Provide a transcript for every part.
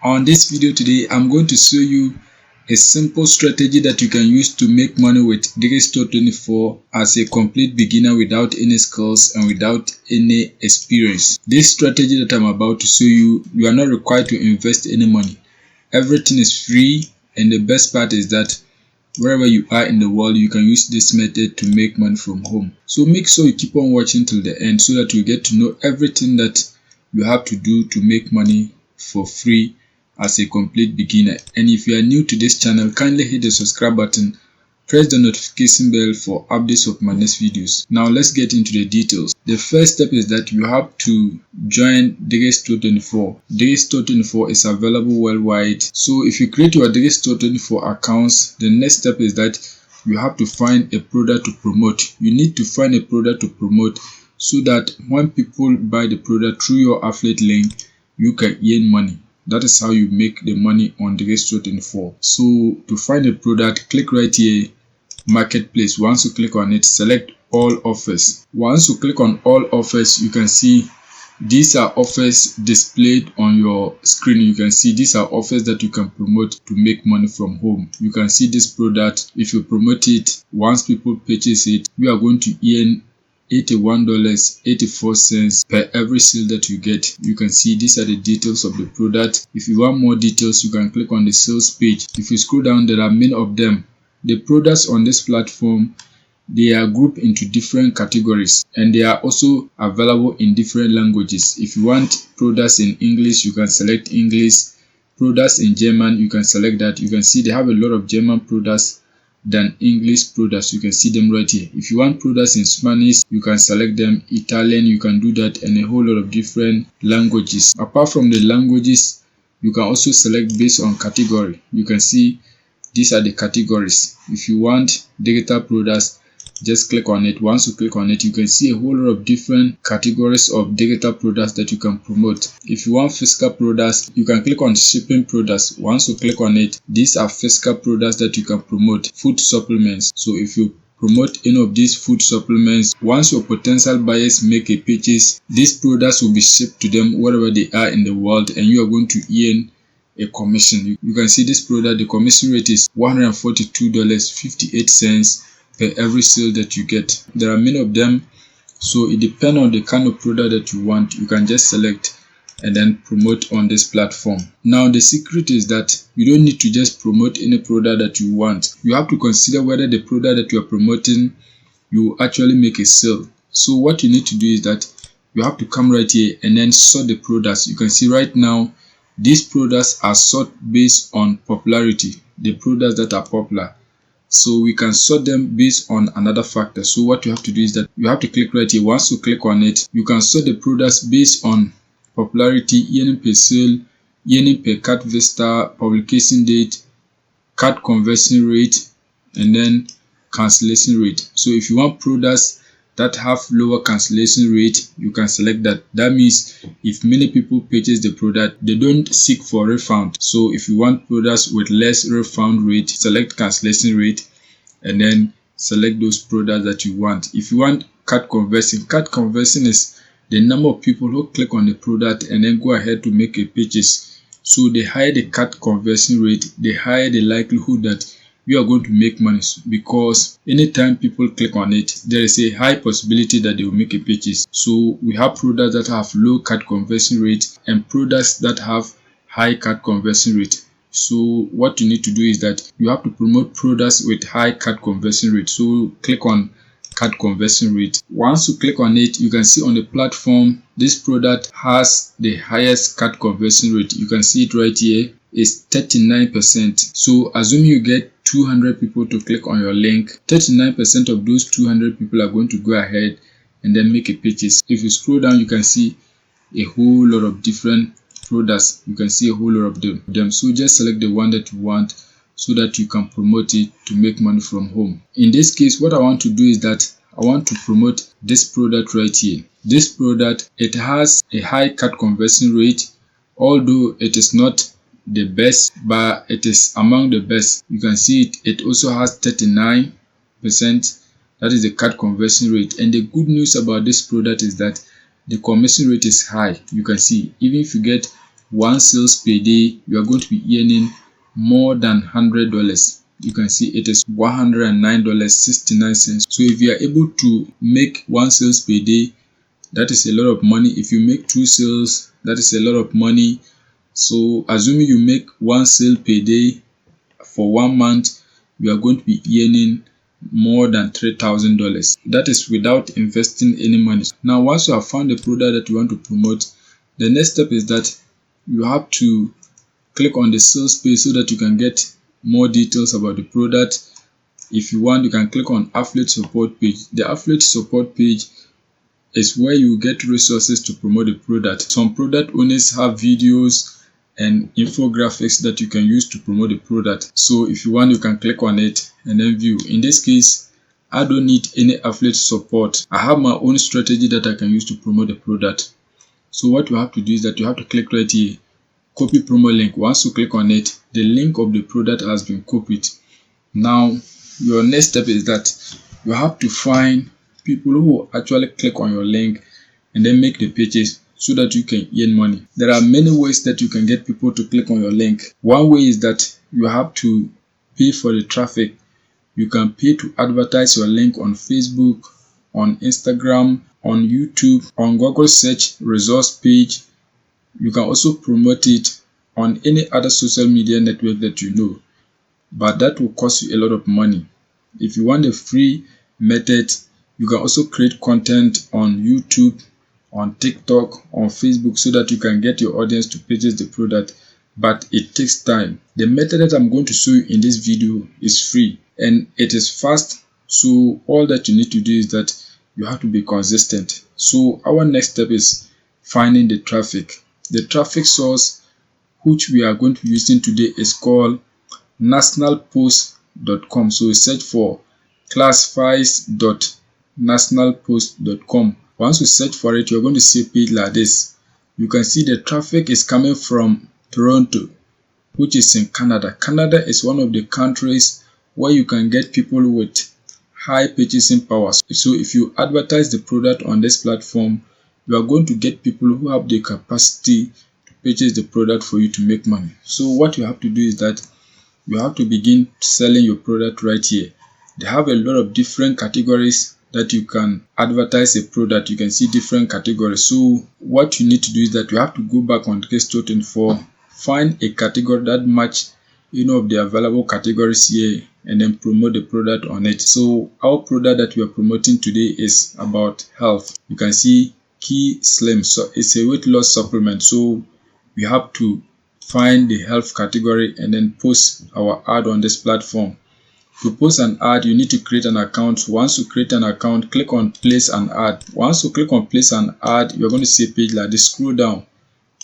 On this video today, I'm going to show you a simple strategy that you can use to make money with Digistore24 as a complete beginner without any skills and without any experience. This strategy that I'm about to show you, you are not required to invest any money. Everything is free, and the best part is that wherever you are in the world, you can use this method to make money from home. So make sure you keep on watching till the end so that you get to know everything that you have to do to make money for free as a complete beginner. And if you are new to this channel, kindly hit the subscribe button, press the notification bell for updates of my next videos. Now let's get into the details. The first step is that you have to join Digistore24. Digistore24 is available worldwide. So if you create your Digistore24 accounts, the next step is that you have to find a product to promote. You need to find a product to promote so that when people buy the product through your affiliate link, you can earn money. That is how you make the money on Digistore24. So to find a product, click right here, marketplace. Once you click on it, select all offers. Once you click on all offers, you can see these are offers displayed on your screen. You can see these are offers that you can promote to make money from home. You can see this product. If you promote it, once people purchase it, you are going to earn $81.84 per every sale that you get. You can see these are the details of the product. If you want more details, you can click on the sales page. If you scroll down, there are many of them. The products on this platform, they are grouped into different categories, and they are also available in different languages. If you want products in English, you can select English. Products in German, you can select that. You can see they have a lot of German products than English products. You can see them right here. If you want products in Spanish, you can select them. Italian, you can do that, and a whole lot of different languages. Apart from the languages, you can also select based on category. You can see these are the categories. If you want digital products, just click on it. Once you click on it, you can see a whole lot of different categories of digital products that you can promote. If you want physical products, you can click on shipping products. Once you click on it, these are physical products that you can promote. Food supplements. So if you promote any of these food supplements, once your potential buyers make a purchase, these products will be shipped to them wherever they are in the world, and you are going to earn a commission. You can see this product, the commission rate is $142.58 per every sale that you get. There are many of them, so it depends on the kind of product that you want. You can just select and then promote on this platform. Now the secret is that you don't need to just promote any product that you want. You have to consider whether the product that you are promoting, you actually make a sale. So what you need to do is that you have to come right here and then sort the products. You can see right now these products are sort based on popularity, the products that are popular. So we can sort them based on another factor. So what you have to do is that you have to click right here. Once you click on it, you can sort the products based on popularity, earning per sale, earning per cart vista, publication date, cart conversion rate, and then cancellation rate. So if you want products that have lower cancellation rate, you can select that. That means if many people purchase the product, they don't seek for refund. So if you want products with less refund rate, select cancellation rate and then select those products that you want. If you want cart conversion is the number of people who click on the product and then go ahead to make a purchase. So the higher the cart conversion rate, the higher the likelihood that you are going to make money, because anytime people click on it, there is a high possibility that they will make a purchase. So we have products that have low cart conversion rate and products that have high cart conversion rate. So what you need to do is that you have to promote products with high cart conversion rate. So click on cart conversion rate. Once you click on it, you can see on the platform this product has the highest cart conversion rate. You can see it right here is 39%. So assume you get 200 people to click on your link. 39% of those 200 people are going to go ahead and then make a purchase. If you scroll down, you can see a whole lot of different products. You can see a whole lot of them. So just select the one that you want so that you can promote it to make money from home. In this case, what I want to do is that I want to promote this product right here. This product, it has a high cart conversion rate, although it is not the best, but it is among the best. You can see it also has 39%. That is the cart conversion rate. And the good news about this product is that the commission rate is high. You can see even if you get one sales per day, you are going to be earning more than $100. You can see it is $109.69. So if you are able to make one sales per day, that is a lot of money. If you make two sales, that is a lot of money. So assuming you make one sale per day for 1 month, you are going to be earning more than $3,000. That is without investing any money. Now once you have found the product that you want to promote, the next step is that you have to click on the sales page so that you can get more details about the product. If you want, you can click on affiliate support page. The affiliate support page is where you get resources to promote the product. Some product owners have videos and infographics that you can use to promote the product. So if you want, you can click on it and then view. In this case, I don't need any affiliate support. I have my own strategy that I can use to promote the product. So what you have to do is that you have to click right here, copy promo link. Once you click on it, the link of the product has been copied. Now your next step is that you have to find people who will actually click on your link and then make the purchase so that you can earn money. There are many ways that you can get people to click on your link. One way is that you have to pay for the traffic. You can pay to advertise your link on Facebook, on Instagram, on YouTube, on Google search results page. You can also promote it on any other social media network that you know, but that will cost you a lot of money. If you want a free method, you can also create content on YouTube, on TikTok, on Facebook so that you can get your audience to purchase the product, but it takes time. The method that I'm going to show you in this video is free and it is fast. So all that you need to do is that you have to be consistent. So our next step is finding the traffic. The traffic source which we are going to be using today is called nationalpost.com. So search for classifieds.nationalpost.com. Once you search for it, you're going to see a page like this. You can see the traffic is coming from Toronto, which is in Canada. Canada is one of the countries where you can get people with high purchasing powers. So if you advertise the product on this platform, you are going to get people who have the capacity to purchase the product for you to make money. So what you have to do is that you have to begin selling your product right here. They have a lot of different categories that you can advertise a product. You can see different categories. So what you need to do is that you have to go back on Digistore24, find a category that match of the available categories here and then promote the product on it. So our product that we are promoting today is about health. You can see Key Slim. So it's a weight loss supplement. So we have to find the health category and then post our ad on this platform. To post an ad, you need to create an account. Once you create an account, click on place an ad. Once you click on place an ad, you're going to see a page like this. Scroll down.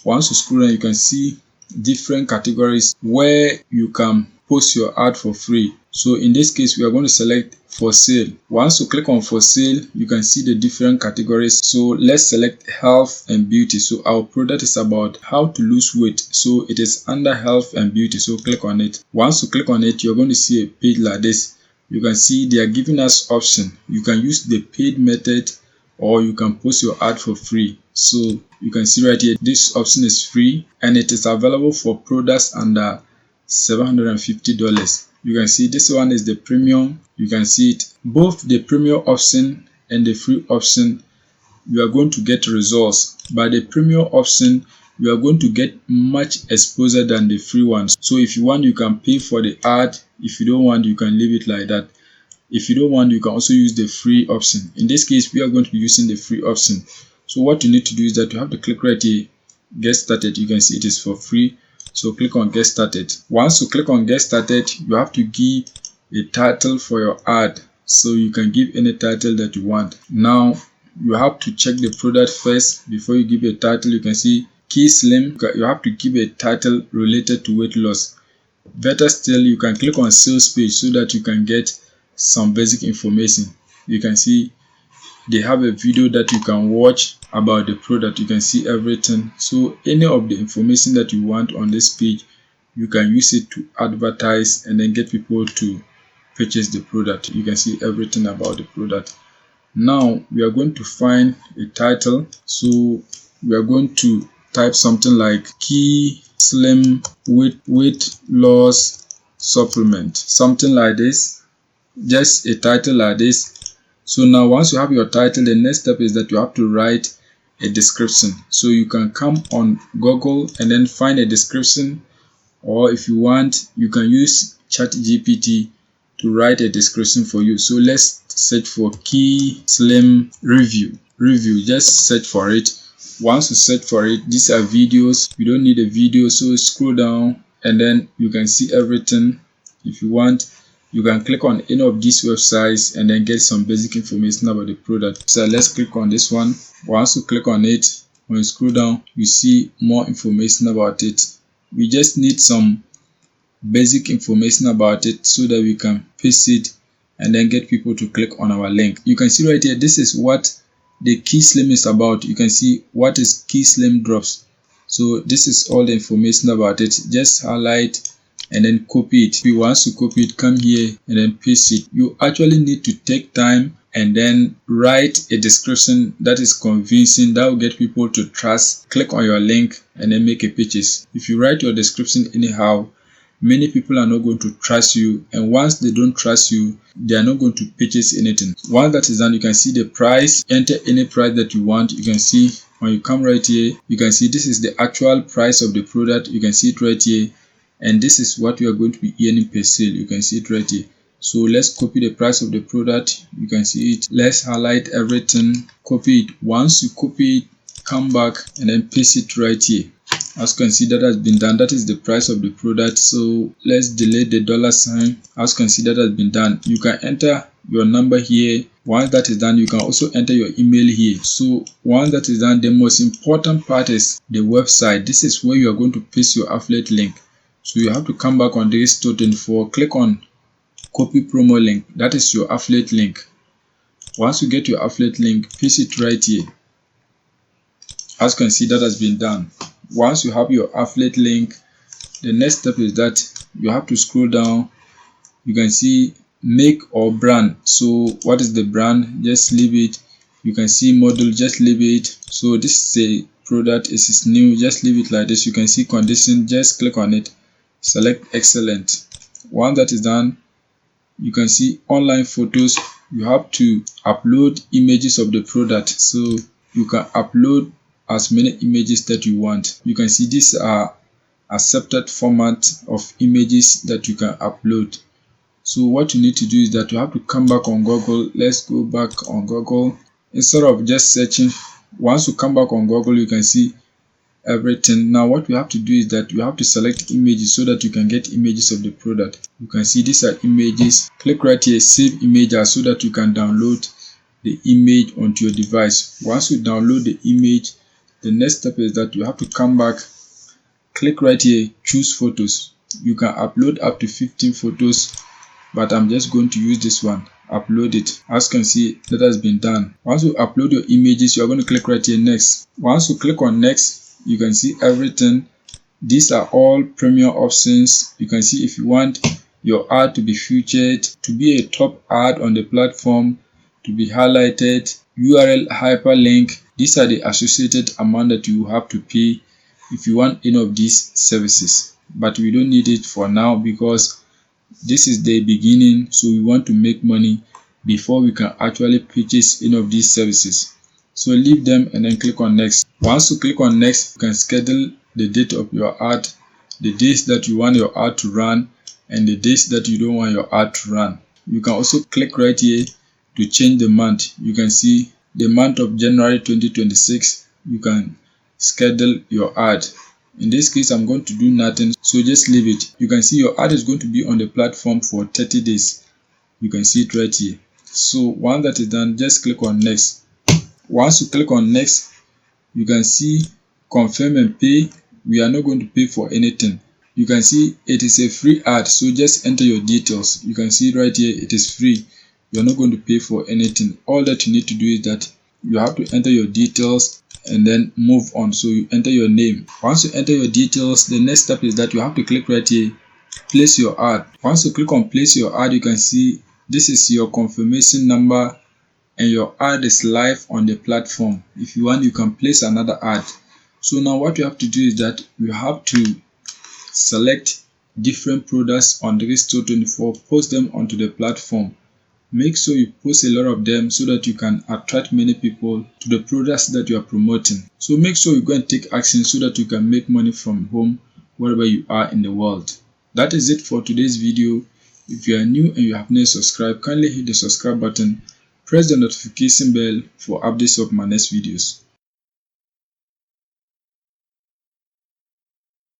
Once you scroll down, you can see different categories where you can post your ad for free. So in this case, we are going to select for sale. Once you click on for sale, you can see the different categories. So let's select health and beauty. So our product is about how to lose weight. So it is under health and beauty. So click on it. Once you click on it, you're going to see a page like this. You can see they are giving us option. You can use the paid method or you can post your ad for free. So you can see right here, this option is free and it is available for products under $750. You can see this one is the premium. You can see it, both the premium option and the free option, you are going to get results. By the premium option, you are going to get much exposure than the free ones. So if you want, you can pay for the ad. If you don't want, you can leave it like that. If you don't want, you can also use the free option. In this case, we are going to be using the free option. So what you need to do is that you have to click right here, get started. You can see it is for free. So click on get started. Once you click on get started, you have to give a title for your ad. So you can give any title that you want. Now you have to check the product first before you give a title. You can see Key Slim. You have to give a title related to weight loss. Better still, you can click on sales page so that you can get some basic information. You can see they have a video that you can watch about the product. You can see everything. So any of the information that you want on this page, you can use it to advertise and then get people to purchase the product. You can see everything about the product. Now we are going to find a title. So we are going to type something like key slim weight loss supplement, something like this, just a title like this. So now once you have your title, the next step is that you have to write a description. So you can come on Google and then find a description, or if you want, you can use ChatGPT to write a description for you. So let's search for key slim review. Just search for it. Once you search for it, these are videos. You don't need a video, so scroll down and then you can see everything. If you want, you can click on any of these websites and then get some basic information about the product. So let's click on this one. Once you click on it, when you scroll down, you see more information about it. We just need some basic information about it so that we can paste it and then get people to click on our link. You can see right here, this is what the key slim is about. You can see what is key slim drops. So this is all the information about it. Just highlight and then copy it. If you want to copy it, come here and then paste it. You actually need to take time and then write a description that is convincing, that will get people to trust, click on your link and then make a purchase. If you write your description anyhow, many people are not going to trust you, and once they don't trust you, they are not going to purchase anything. Once that is done, you can see the price. Enter any price that you want. You can see when you come right here, you can see this is the actual price of the product. You can see it right here, and this is what you are going to be earning per sale. You can see it right here. So let's copy the price of the product. You can see it. Let's highlight everything, copy it. Once you copy it, come back and then paste it right here. As you can see, that has been done. That is the price of the product. So let's delete the $sign. As you can see, that has been done. You can enter your number here. Once that is done, you can also enter your email here. So once that is done, the most important part is the website. This is where you are going to paste your affiliate link. So you have to come back on Digistore24, click on copy promo link. That is your affiliate link. Once you get your affiliate link, paste it right here. As you can see, that has been done. Once you have your affiliate link, the next step is that you have to scroll down. You can see make or brand. So what is the brand? Just leave it. You can see model, just leave it. So this is a product, it is new, just leave it like this. You can see condition, just click on it, select excellent. Once that is done, you can see online photos. You have to upload images of the product, so you can upload as many images that you want. You can see these are accepted format of images that you can upload. So what you need to do is that you have to come back on Google. Let's go back on Google. Instead of just searching, once you come back on Google, you can see everything. Now what we have to do is that you have to select images so that you can get images of the product. You can see these are images. Click right here, save image as, so that you can download the image onto your device. Once you download the image, the next step is that you have to come back, click right here, choose photos. You can upload up to 15 photos, but I'm just going to use this one. Upload it. As you can see, that has been done. Once you upload your images, you are going to click right here, next. Once you click on next, you can see everything. These are all premium options. You can see if you want your ad to be featured, to be a top ad on the platform, to be highlighted, URL hyperlink. These are the associated amount that you have to pay if you want any of these services. But we don't need it for now because this is the beginning, so we want to make money before we can actually purchase any of these services. So leave them and then click on next. Once you click on next, you can schedule the date of your ad, the days that you want your ad to run, and the days that you don't want your ad to run. You can also click right here to change the month. You can see the month of January 2026. You can schedule your ad. In this case, I'm going to do nothing, so just leave it. You can see your ad is going to be on the platform for 30 days. You can see it right here. So once that is done, just click on next. Once you click on next, you can see confirm and pay. We are not going to pay for anything. You can see it is a free ad, so just enter your details. You can see right here, it is free. You are not going to pay for anything. All that you need to do is that you have to enter your details and then move on. So you enter your name. Once you enter your details, the next step is that you have to click right here, place your ad. Once you click on place your ad, you can see this is your confirmation number and your ad is live on the platform. If you want, you can place another ad. So now what you have to do is that you have to select different products on Digistore24, post them onto the platform. Make sure you post a lot of them so that you can attract many people to the products that you are promoting. So make sure you go and take action so that you can make money from home wherever you are in the world. That is it for today's video. If you are new and you have not subscribed, kindly hit the subscribe button, press the notification bell for updates of my next videos.